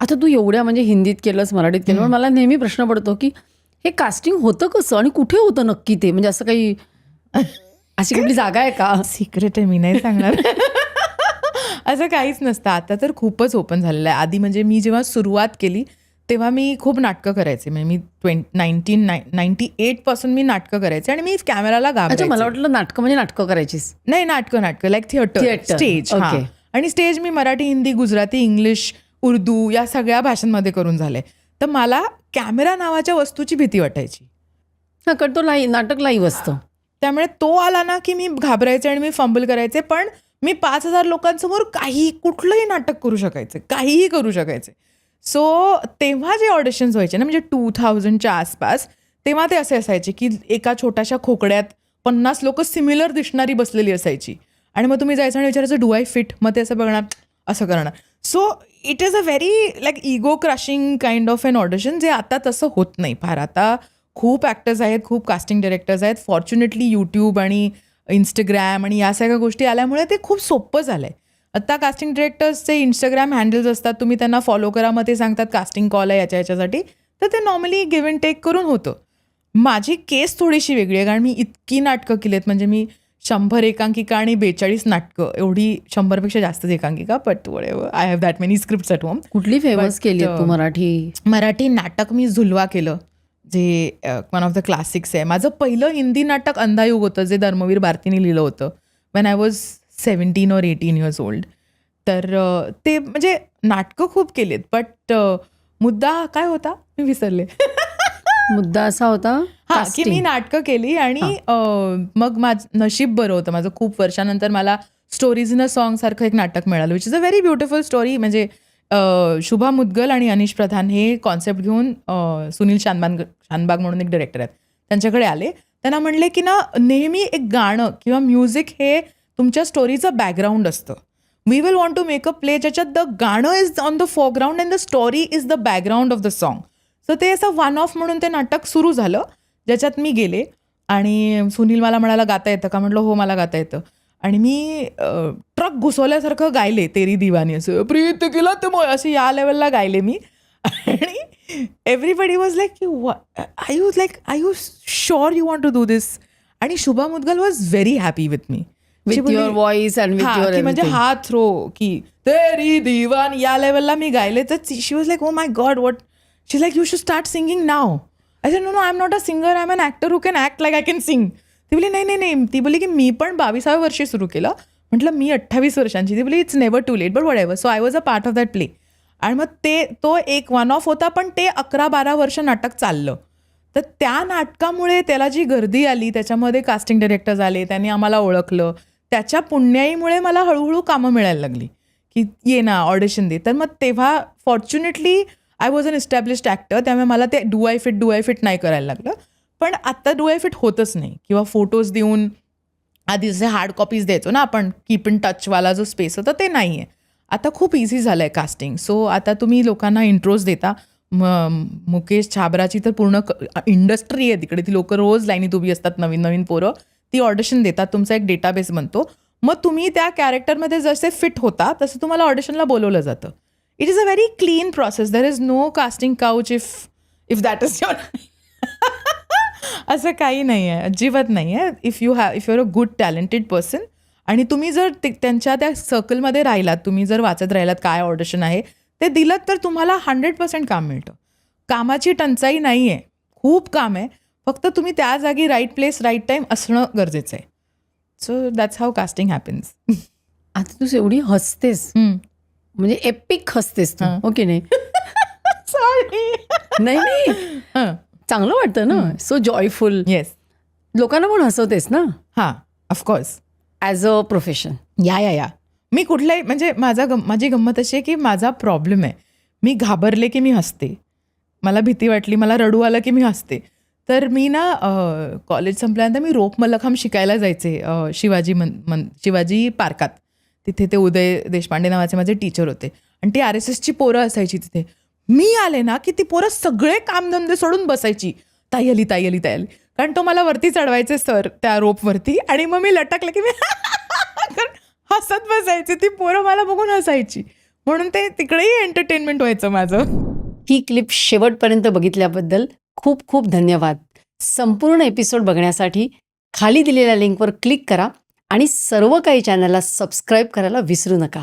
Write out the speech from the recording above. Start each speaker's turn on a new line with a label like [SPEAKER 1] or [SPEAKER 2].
[SPEAKER 1] आता तू एवढ्या म्हणजे हिंदीत केलंस, मराठीत केलं, पण मला नेहमी प्रश्न पडतो की हे कास्टिंग होतं कसं आणि कुठे होतं नक्की ते? म्हणजे असं काही अशी कुठली जागा आहे का?
[SPEAKER 2] सिक्रेट आहे, मी नाही सांगणार. असं काहीच नसतं. आता तर खूपच ओपन झालेलं आहे. आधी म्हणजे मी जेव्हा सुरुवात केली तेव्हा मी खूप नाटकं करायचे. म्हणजे मी 1998 पासून मी नाटकं करायचे आणि मी कॅमेराला
[SPEAKER 1] अच्छा,
[SPEAKER 2] घाबरायचे.
[SPEAKER 1] मला वाटलं नाटकं म्हणजे नाटकं करायचीस.
[SPEAKER 2] नाही, नाटकं लाईक थिएटर, स्टेज.
[SPEAKER 1] ओके.
[SPEAKER 2] आणि स्टेज मी मराठी, हिंदी, गुजराती, इंग्लिश, उर्दू या सगळ्या भाषांमध्ये करून झाले. तर मला कॅमेरा नावाच्या वस्तूची भीती वाटायची.
[SPEAKER 1] हा, कारण तो नाटक लाईव्ह असतं.
[SPEAKER 2] त्यामुळे तो आला ना की मी घाबरायचे आणि मी फंबल करायचे. पण मी 5,000 लोकांसमोर कुठलंही नाटक करू शकायचे, काहीही करू शकायचे. सो तेव्हा जे ऑडिशन्स व्हायचे ना, म्हणजे 2000च्या आसपास, तेव्हा ते असे असायचे की एका छोट्याशा खोकड्यात 50 लोक सिमिलर दिसणारी बसलेली असायची आणि मग तुम्ही जायचं आणि विचारायचं डू आय फिट, मग ते असं बघणार, असं करणार. So it is a very like ego crushing kind of an audition, जे आता तसं होत नाही फार. आता खूप ॲक्टर्स आहेत, खूप कास्टिंग डिरेक्टर्स आहेत. फॉर्च्युनेटली यूट्यूब आणि इंस्टाग्राम आणि या सगळ्या गोष्टी आल्यामुळे ते खूप सोपं झालं आहे. आत्ता कास्टिंग डिरेक्टर्सचे इंस्टाग्राम हँडल्स असतात, तुम्ही त्यांना फॉलो करा, मग ते सांगतात कास्टिंग कॉल आहे याच्यासाठी, तर ते नॉर्मली गिव्ह अँड टेक करून होतं. माझी केस थोडीशी वेगळी आहे, कारण मी इतकी नाटकं केली आहेत. म्हणजे मी 100 एकांकिका आणि 42 नाटकं, एवढी 100पेक्षा जास्तच एकांकिका, but I have that many scripts at home.
[SPEAKER 1] कुठली फेमस केली तू
[SPEAKER 2] मराठी नाटक मी झुलवा केलं, जे वन ऑफ द क्लासिक्स आहे. माझं पहिलं हिंदी नाटक अंधायुग होतं, जे धर्मवीर भारतीने लिहिलं होतं when I was 17 or 18 years old. तर ते म्हणजे नाटकं खूप केलीत, बट मुद्दा काय होता मी विसरले.
[SPEAKER 1] मुद्दा असा होता
[SPEAKER 2] की मी नाटकं केली आणि मग माझं नशीब बरं होतं. माझं खूप वर्षानंतर मला स्टोरीज इन अ सॉंग सारखं एक नाटक मिळालं, which is a very beautiful story. म्हणजे शुभा मुद्गल आणि अनिश प्रधान हे कॉन्सेप्ट घेऊन सुनील शानबाग म्हणून एक डिरेक्टर आहेत, त्यांच्याकडे आले. त्यांना म्हणले की ना, नेहमी एक गाणं किंवा म्युझिक हे तुमच्या स्टोरीचं बॅकग्राऊंड असतं. We will want to make a play ज्याच्यात द गाणं is on the foreground and the story is the background of the song. So ते असं वन ऑफ म्हणून ते नाटक सुरू झालं, ज्याच्यात मी गेले आणि सुनील मला म्हणाला गाता येतं का? म्हटलं हो, मला गाता येतं. आणि मी ट्रक घुसवल्यासारखं गायले तेरी दिवानी, असं प्रीत केला ते मग असे या लेवलला गायले मी. आणि everybody was like I you sure you want to do this? आणि Shubha Mudgal was very happy with me,
[SPEAKER 1] with your voice and with your
[SPEAKER 2] म्हणजे हा थ्रो की तेरी दिवान या लेवलला मी गायले. तर she was like oh my god what. She like you should start singing now. I said no I am not a singer, I am an actor who can act like I can sing. ती बोली नाही. ती बोली की मी पण 22व्या वर्षी सुरू केलं. म्हटलं मी 28 वर्षांची. ती बोली it's never too late, but whatever. So I was a part of that play. आणि मग तो एक वन ऑफ होता, पण ते 11-12 वर्ष नाटक चाललं. तर त्या नाटकामुळे त्याला जी गर्दी आली, त्याच्यामध्ये कास्टिंग डिरेक्टर्स आले, त्यांनी आम्हाला ओळखलं. त्याच्या पुण्याईमुळे मला हळूहळू कामं मिळायला लागली की ये ना ऑडिशन दे. तर मग तेव्हा fortunately I was an established actor, त्यामुळे मला ते डू आय फिट नाही करायला लागलं. पण आत्ता डू आय फिट होतच नाही. किंवा फोटोज देऊन आधी जसे हार्ड कॉपीज द्यायचो ना आपण, कीप इन टचवाला जो स्पेस होता, ते नाही आहे. आता खूप इझी झालं आहे कास्टिंग. सो आता तुम्ही लोकांना इंट्रोज देता. मुकेश छाबराची तर पूर्ण इंडस्ट्री आहे तिकडे. ती लोकं रोज लाईनीत उभी असतात, नवीन पोरं, ती ऑडिशन देतात. तुमचा एक डेटाबेस बनतो. मग तुम्ही त्या कॅरेक्टरमध्ये जसे फिट होता तसं तुम्हाला ऑडिशनला बोलवलं जातं. It is a very clean process. There is no casting couch if that is your. असं काही नाही आहे, अजिबात नाही आहे. If you are a good talented person आणि तुम्ही जर त्यांच्या त्या सर्कलमध्ये राहिलात, तुम्ही जर वाचत राहिलात काय ऑडिशन आहे ते दिलं, तर तुम्हाला 100% काम मिळतं. कामाची टंचाई नाही आहे, खूप काम आहे. फक्त तुम्ही त्या जागी राईट प्लेस राईट टाईम असणं गरजेचं आहे. So that's how casting happens.
[SPEAKER 1] आता तू एवढी हसतेस, म्हणजे एपिक हसतेस तू, ओके नाही?
[SPEAKER 2] सॉरी.
[SPEAKER 1] नाही चांगलं वाटतं ना, सो जॉयफुल.
[SPEAKER 2] येस.
[SPEAKER 1] लोकांना पण हसवतेस ना.
[SPEAKER 2] हां, ऑफकोर्स.
[SPEAKER 1] As a profession.
[SPEAKER 2] या मी कुठलाही म्हणजे माझी गंमत अशी आहे की माझा प्रॉब्लेम आहे, मी घाबरले की मी हसते. मला भीती वाटली, मला रडू आलं की मी हसते. तर मी ना कॉलेज संपल्यानंतर मी रोप मल्लखांब शिकायला जायचे शिवाजी पार्कात. तिथे ते उदय देशपांडे नावाचे माझे टीचर होते आणि ती RSSची पोरं असायची तिथे. मी आले ना की ती पोरं सगळे कामधंदे सोडून बसायची, ताई आली. कारण तो मला वरती चढवायचे सर त्या रोपवरती, आणि मग मी लटकले की मी हसत बसायचे. ती पोरं मला बघून हसायची. म्हणून ते तिकडेही एंटरटेनमेंट व्हायचं माझं.
[SPEAKER 1] ही क्लिप शेवटपर्यंत बघितल्याबद्दल खूप खूप धन्यवाद. संपूर्ण एपिसोड बघण्यासाठी खाली दिलेल्या लिंकवर क्लिक करा आणि सर्व काही चॅनलला सबस्क्राईब करायला विसरू नका.